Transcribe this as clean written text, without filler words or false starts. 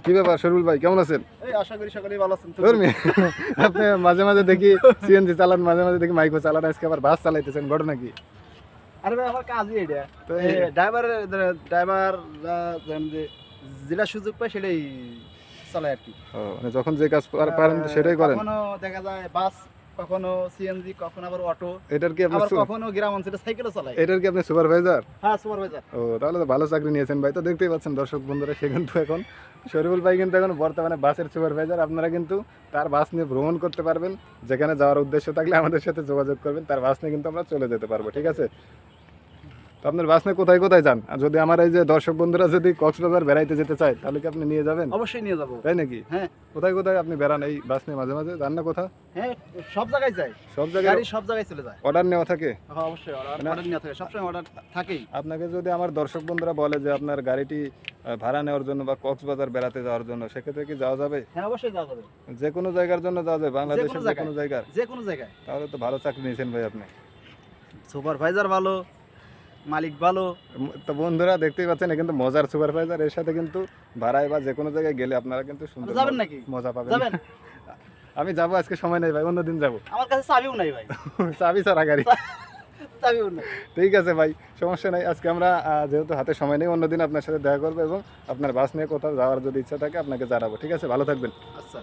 কি ব্যাপার শরীফুল ভাই, কেমন আছেন? এই আশা করি সকলেই ভালো আছেন। আপনি মাঝে মাঝে দেখি সিএনজি চালান, মাঝে মাঝে দেখি মাইক্রো চালান, আজকে আবার বাস চালাইতেছেন, ঘটনা কি? আরে ভাই আমার কাজই এটা। তো ড্রাইভার যেটা সুযোগ পায় সেটাই চালায় আর কি। মানে যখন যে কাজ পারেন সেটাই করেন। কখনো দেখা যায় বাস, কখনো সিএনজি, কখনো আবার অটো, এটার কি আপনি আবার কখনো গ্রাম অঞ্চলে সাইকেলও চালায়। এটার কি আপনি সুপারভাইজার? হ্যাঁ, সুপারভাইজার। ও, তাহলে তো ভালো চাকরি নিয়েছেন ভাই। তো দেখতেই পাচ্ছেন দর্শক বন্ধুরা, সে কিন্তু এখন শরীফুল ভাই কিন্তু এখন বর্তমানে বাসের সুপারভাইজার। আপনারা কিন্তু তার বাস নিয়ে ভ্রমণ করতে পারবেন, যেখানে যাওয়ার উদ্দেশ্য থাকলে আমাদের সাথে যোগাযোগ করবেন, তার বাস নিয়ে কিন্তু আমরা চলে যেতে পারবো, ঠিক আছে? তো আপনার বাস নিয়ে কোথায় কোথায় যান? আর যদি আমার এই যে দর্শক বন্ধুরা যদি কক্সবাজার বেড়াইতে যেতে চায়, তাহলে কি আপনি নিয়ে যাবেন? অবশ্যই নিয়ে যাবো। তাই নাকি? হ্যাঁ কোথায় কোথায় আপনি বেড়ান এই বাস নিয়ে? মাঝে মাঝে যান না কোথাও? হ্যাঁ, সব জায়গায় যায়, সব জায়গায় গাড়ি সব জায়গায় চলে যায়। অর্ডার নেওয়া থাকে? হ্যাঁ অবশ্যই অর্ডার নিয়ে থাকে, সবসময় অর্ডার থাকেই। আপনাকে যদি আমার দর্শক বন্ধুরা বলে যে আপনার গাড়িটি ভাড়া নেওয়ার জন্য বা কক্সবাজার বেড়াতে যাওয়ার জন্য, সেক্ষেত্রে কি যাওয়া যাবে? হ্যাঁ অবশ্যই যাওয়া যাবে, যে কোনো জায়গার জন্য যাওয়া যাবে, বাংলাদেশের যে কোনো জায়গার? যে কোনো জায়গায়। তাহলে তো ভালো চাকরি নিয়েছেন ভাই আপনি। সুপারভাইজার ভালো, মালিক ভালো। তো বন্ধুরা দেখতেই পাচ্ছেন, এ কিন্তু মজার সুপারভাইজার। এর সাথে কিন্তু ভাড়ায় বা যে কোনো জায়গায় গেলে আপনারা কিন্তু সুন্দর যাবেন নাকি? মজা পাবেন। যাবেন? আমি যাবো, আজকে সময় নেই ভাই, অন্যদিন যাবো। আমার কাছে চাবিও নাই ভাই। চাবি ছাড়া গাড়ি। চাবিও নাই। ঠিক আছে ভাই, সমস্যা নাই। আজকে আমরা যেহেতু হাতে সময় নেই, অন্যদিন আপনার সাথে দেখা করবো এবং আপনার বাস নিয়ে কোথাও যাওয়ার যদি ইচ্ছা থাকে আপনাকে জানাবো, ঠিক আছে? ভালো থাকবেন। আচ্ছা।